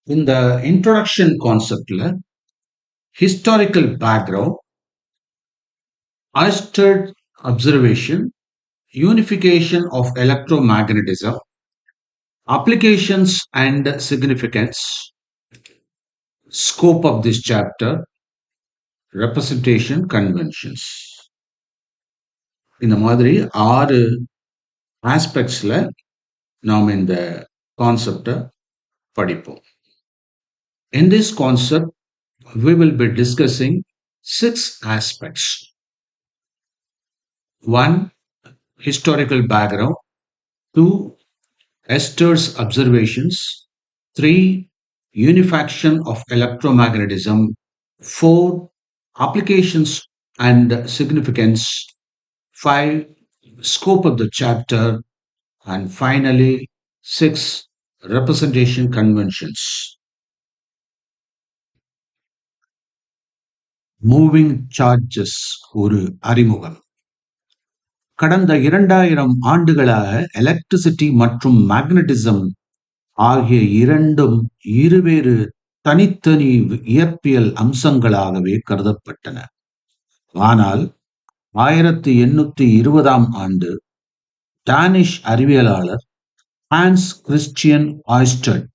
In the introduction conceptல historical background, Oersted observation, unification of electromagnetism, applications and significance, scope of this chapter, representation conventions. இந்த மாதிரி 6 ஆஸ்பெக்ட்ஸ்ல நாம் இந்த கான்செப்டை படிப்போம். In this concept, we will be discussing 6 aspects. 1. Historical background. 2. Oersted's observations. 3. Unification of electromagnetism. 4. Applications and significance. 5. Scope of the chapter. And finally, 6. Representation conventions. Moving charges ஒரு அறிமுகம். கடந்த 2000 ஆண்டுகளாக எலக்ட்ரிசிட்டி மற்றும் மேக்னட்டிசம் ஆகிய இரண்டும் இருவேறு தனித்தனி இயற்பியல் அம்சங்களாகவே கருதப்பட்டன. ஆனால் 1820ஆம் ஆண்டு டானிஷ் அறிவியலாளர் ஹான்ஸ் கிறிஸ்டியன் ஆய்ஸ்டட்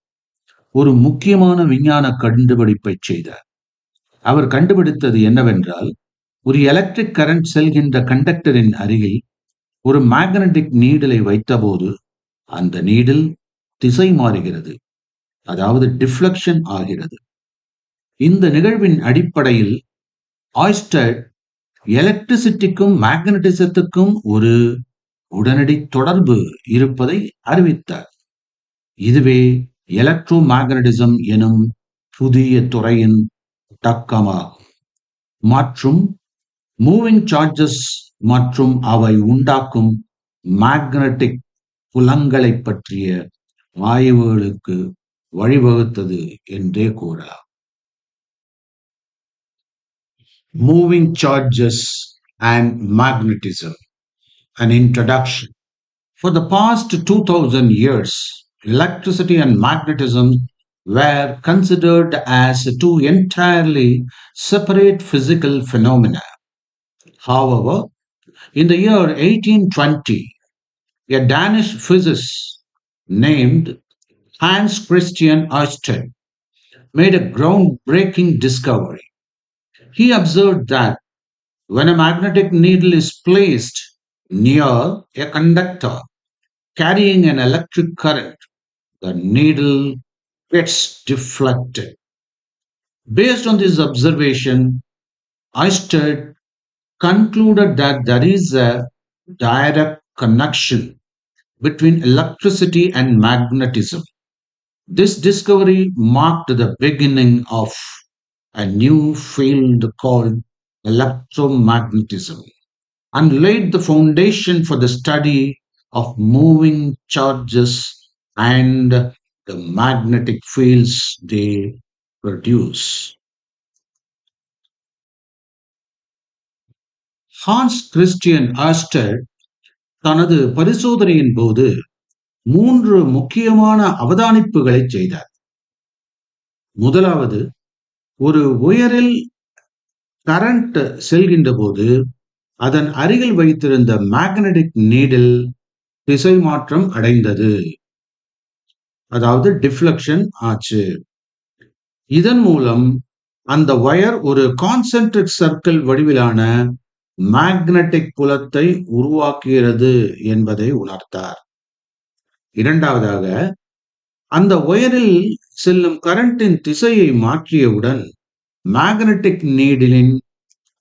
ஒரு முக்கியமான விஞ்ஞான கண்டுபிடிப்பை செய்தார். அவர் கண்டுபிடித்தது என்னவென்றால், ஒரு எலக்ட்ரிக் கரண்ட் செல்கின்ற கண்டக்டரின் அருகில் ஒரு மேக்னடிக் நீடிலை வைத்தபோது அந்த நீடில் திசை மாறுகிறது, அதாவது டிஃப்ளெக்ஷன் ஆகிறது. இந்த நிகழ்வின் அடிப்படையில் ஆய்ஸ்டட் எலக்ட்ரிசிட்டிக்கும் மேக்னட்டிசத்துக்கும் ஒரு உடனடி தொடர்பு இருப்பதை அறிவித்தார். இதுவே எலக்ட்ரோ மேக்னட்டிசம் எனும் புதிய துறையின் தக்கமாகும். மற்றும் மூவிங் சார்ஜஸ் மற்றும் அவை உண்டாக்கும் மேக்னட்டிக் புலங்களை பற்றிய ஆய்வுகளுக்கு வழிவகுத்தது என்றே கூறலாம். Moving charges and magnetism. An introduction. For the past 2000 years, electricity and magnetism were considered as two entirely separate physical phenomena. However, in the year 1820, a Danish physicist named Hans Christian Ørsted made a groundbreaking discovery. He observed that when a magnetic needle is placed near a conductor carrying an electric current, the needle gets deflected. Based on this observation, Ørsted concluded that there is a direct connection between electricity and magnetism. This discovery marked the beginning of a new field called electromagnetism and laid the foundation for the study of moving charges and the magnetic fields they produce. Hans Christian Oersted தனது பரிசோதனையின் போது 3 முக்கியமான அவதானிப்புகளை செய்தார். முதலாவது, ஒரு ஒயரில் current செல்கின்ற போது அதன் அருகில் வைத்திருந்த மேக்னடிக் நீடில் திசை மாற்றம் அடைந்தது, அதாவது டிஃப்ளெக்ஷன் ஆச்சு. இதன் மூலம் அந்த ஒயர் ஒரு கான்சென்ட்ரிக் சர்க்கிள் வடிவிலான மேக்னடிக் புலத்தை உருவாக்குகிறது என்பதை உணர்ந்தார். இரண்டாவதாக, அந்த ஒயரில் செல்லும் கரண்டின் திசையை மாற்றியவுடன் மேக்னடிக் நீடிலின்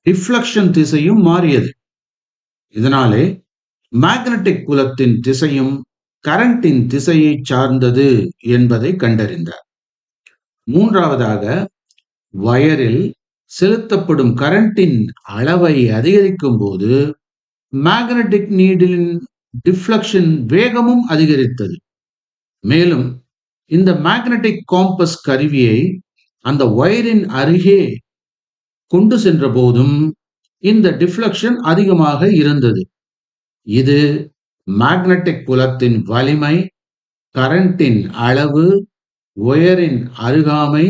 டிஃப்ளெக்ஷன் திசையும் மாறியது. இதனாலே மேக்னடிக் புலத்தின் திசையும் கரண்டின் திசையை சார்ந்தது என்பதை கண்டறிந்தார். மூன்றாவதாக, வயரில் செலுத்தப்படும் கரண்டின் அளவை அதிகரிக்கும் போது மேக்னடிக் நீடிலின் டிஃப்ளெக்ஷன் வேகமும் அதிகரித்தது. மேலும் இந்த மேக்னடிக் காம்பஸ் கருவியை அந்த ஒயரின் அருகே கொண்டு சென்ற போதும் இந்த டிஃப்ளெக்ஷன் அதிகமாக இருந்தது. இது மேக்னடிக் புலத்தின் வலிமை, கரண்டின் அளவு ஒயரின் அருகாமை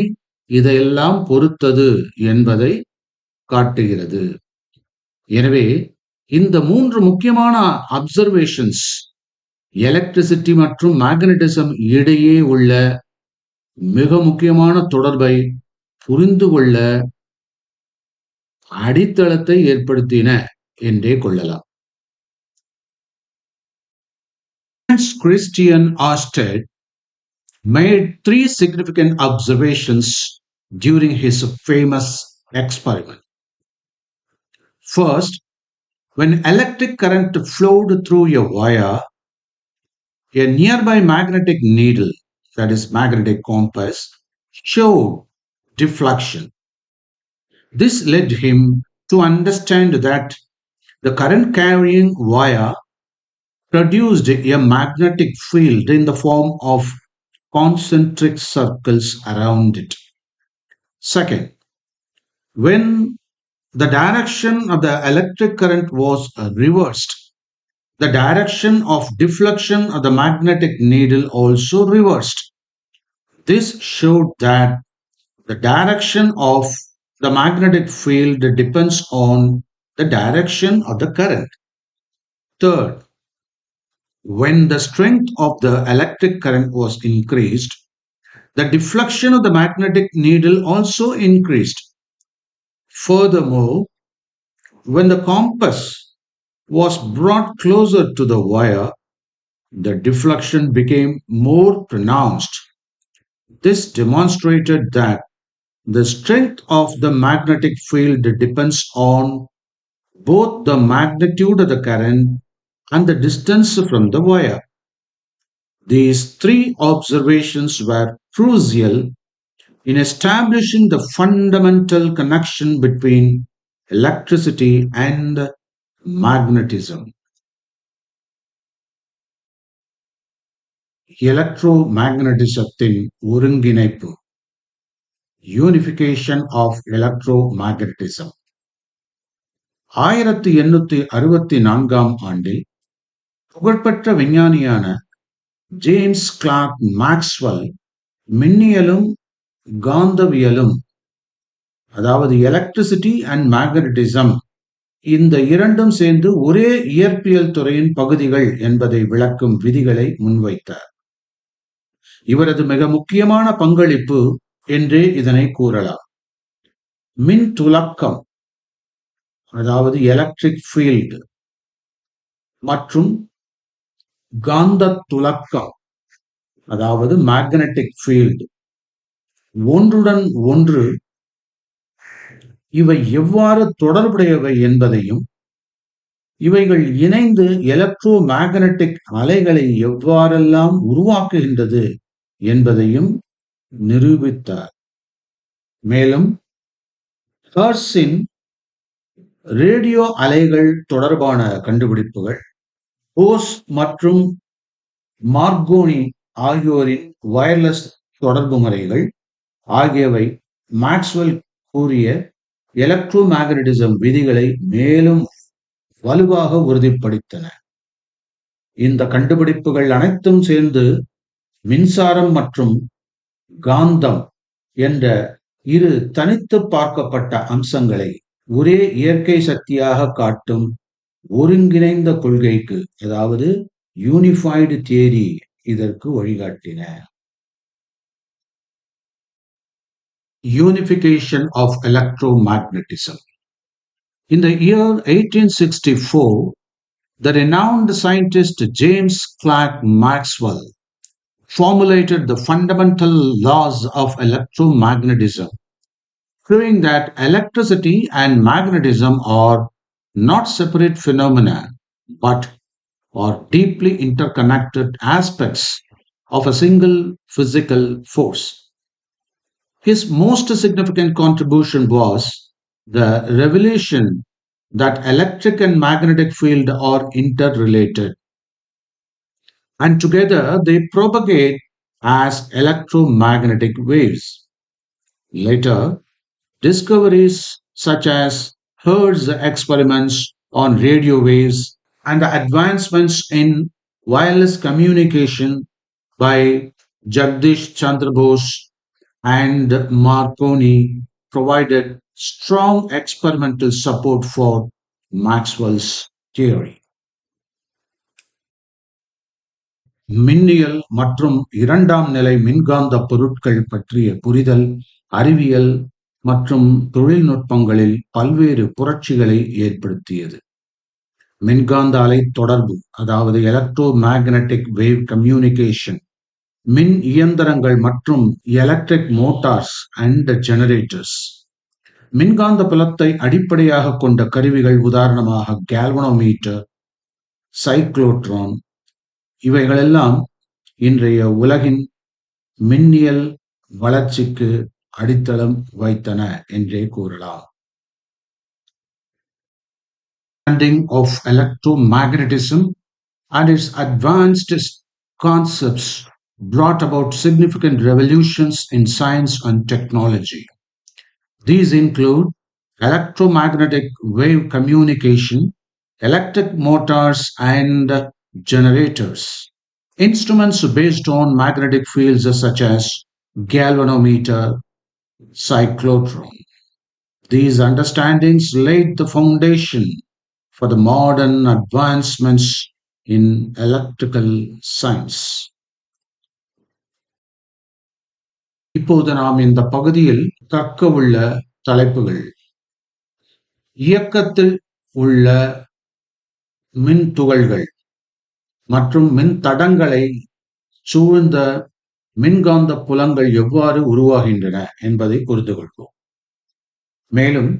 இதையெல்லாம் பொறுத்தது என்பதை காட்டுகிறது. எனவே இந்த மூன்று முக்கியமான அப்சர்வேஷன்ஸ் எலக்ட்ரிசிட்டி மற்றும் மேக்னட்டிசம் இடையே உள்ள மிக முக்கியமான தொடர்பை புரிந்து கொள்ள அடித்தளத்தை ஏற்படுத்தின என்றே கொள்ளலாம். Hans Christian Ørsted made three significant observations during his famous experiment. First, when electric current flowed through a wire, a nearby magnetic needle, that is, magnetic compass, showed deflection. This led him to understand that the current carrying wire produced a magnetic field in the form of concentric circles around it. Second, when the direction of the electric current was reversed, the direction of deflection of the magnetic needle also reversed. This showed that the direction of the magnetic field depends on the direction of the current. Third, when the strength of the electric current was increased, the deflection of the magnetic needle also increased. Furthermore, when the compass was brought closer to the wire, the deflection became more pronounced. This demonstrated that the strength of the magnetic field depends on both the magnitude of the current and the distance from the wire. These three observations were crucial in establishing the fundamental connection between electricity and magnetism. எலக்ட்ரோமேக்னட்டிசத்தின் ஒருங்கிணைப்பு, unification of எலக்ட்ரோமேக்னட்டிசம். 1864ஆம் ஆண்டில் புகழ்பெற்ற விஞ்ஞானியான James Clark Maxwell மின்னியலும் காந்தவியலும், அதாவது electricity and magnetism, இந்த இரண்டும் சேர்ந்து ஒரே இயற்பியல் துறையின் பகுதிகள் என்பதை விளக்கும் விதிகளை முன்வைத்தார். இவரது மிக முக்கியமான பங்களிப்பு என்றே இதனை கூறலாம். மின் துலக்கம், அதாவது எலக்ட்ரிக் ஃபீல்ட், மற்றும் காந்த துலக்கம், அதாவது மேக்னெட்டிக் ஃபீல்ட், ஒன்றுடன் ஒன்று இவை எவ்வாறு தொடர்புடையவை என்பதையும், இவைகள் இணைந்து எலக்ட்ரோ மேக்னெட்டிக் அலைகளை எவ்வாறெல்லாம் உருவாக்குகின்றது என்பதையும் நிரூபித்தார். மேலும் ஹெர்ட்ஸின் ரேடியோ அலைகள் தொடர்பான கண்டுபிடிப்புகள், போஸ் மற்றும் மார்கோனி ஆகியோரின் வயர்லெஸ் தொடர்பு முறைகள் ஆகியவை மேக்ஸ்வெல் கூறிய எலக்ட்ரோ மேக்னட்டிசம் விதிகளை மேலும் வலுவாக உறுதிப்படுத்தின. இந்த கண்டுபிடிப்புகள் அனைத்தும் சேர்ந்து மின்சாரம் மற்றும் காந்தம் என்ற இரு தனித்து பார்க்கப்பட்ட அம்சங்களை ஒரே இயற்கை சக்தியாக காட்டும் ஒருங்கிணைந்த கொள்கைக்கு, அதாவது யூனிஃபைடு தியரி, இதற்கு வழிகாட்டின. Unification of electromagnetism. In the year 1864, the renowned scientist James Clerk Maxwell formulated the fundamental laws of electromagnetism, proving that electricity and magnetism are not separate phenomena but are deeply interconnected aspects of a single physical force. His most significant contribution was the revelation that electric and magnetic field are interrelated, and together they propagate as electromagnetic waves. Later, discoveries such as Hertz experiments on radio waves and the advancements in wireless communication by Jagdish Chandra Bose and Marconi provided strong experimental support for Maxwell's theory. மின்னியல் மற்றும் இரண்டாம் நிலை மின்காந்த பொருட்கள் பற்றிய புரிதல் அறிவியல் மற்றும் தொழில்நுட்பங்களில் பல்வேறு புரட்சிகளை ஏற்படுத்தியது. மின்காந்த அலை தொடர்பு, அதாவது எலக்ட்ரோ மேக்னெட்டிக் வேவ் கம்யூனிகேஷன், மின் இயந்திரங்கள் மற்றும் எலக்ட்ரிக் மோட்டார்ஸ் அண்ட் ஜெனரேட்டர்ஸ். மின்காந்த புலத்தை அடிப்படையாக கொண்ட கருவிகள் உதாரணமாக கேல்வனோமீட்டர், சைக்ளோட்ரான், இவைகளெல்லாம் இன்றைய உலகின் மின்னியல் வளர்ச்சிக்கு அடித்தளம் வைத்தன என்றே கூறலாம். Understanding of electromagnetism and its advanced concepts brought about significant revolutions in science and technology. These include electromagnetic wave communication, electric motors, and generators. Instruments based on magnetic fields such as galvanometer, cyclotron. These understandings laid the foundation for the modern advancements in electrical science. இப்போது நாம் இந்த பகுதியில் கற்க உள்ள தலைப்புகள்: இயக்கத்தில் உள்ள மின் துகள்கள் மற்றும் மின் தடங்களை சூழ்ந்த மின்காந்த புலங்கள் எவ்வாறு உருவாகின்றன என்பதை புரிந்து கொள்வோம். மேலும்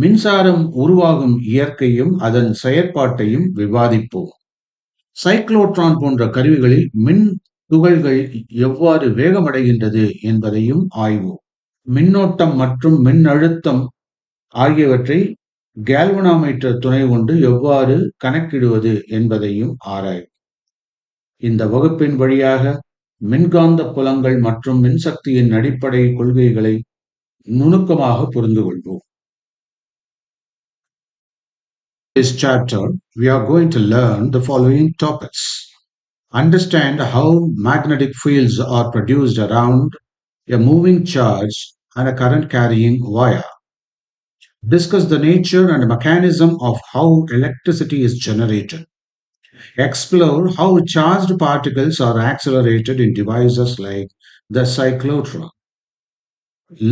மின்சாரம் உருவாகும் இயற்கையும் அதன் செயற்பாட்டையும் விவாதிப்போம். சைக்ளோட்ரான் போன்ற கருவிகளில் மின் துகள்கள் எவ்வாறு வேகமடைகின்றது என்பதையும் ஆய்வோம். மின்னோட்டம் மற்றும் மின்னழுத்தம் ஆகியவற்றை கேல்வனாமீட்டர் துணை கொண்டு எவ்வாறு கணக்கிடுவது என்பதையும் ஆராய்வோம். இந்த வகுப்பின் வழியாக மின்காந்த புலங்கள் மற்றும் மின்சக்தியின் அடிப்படை கொள்கைகளை நுணுக்கமாக புரிந்து கொள்வோம். In this chapter, we are going to learn the following topics. Understand how magnetic fields are produced around a moving charge and a current carrying wire. Discuss the nature and mechanism of how electricity is generated. Explore how charged particles are accelerated in devices like the cyclotron.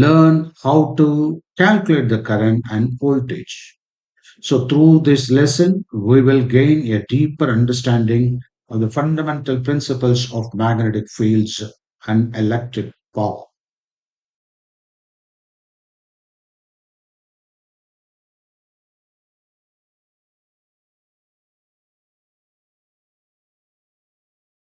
Learn how to calculate the current and voltage. So, through this lesson, we will gain a deeper understanding of the fundamental principles of magnetic fields and electric power.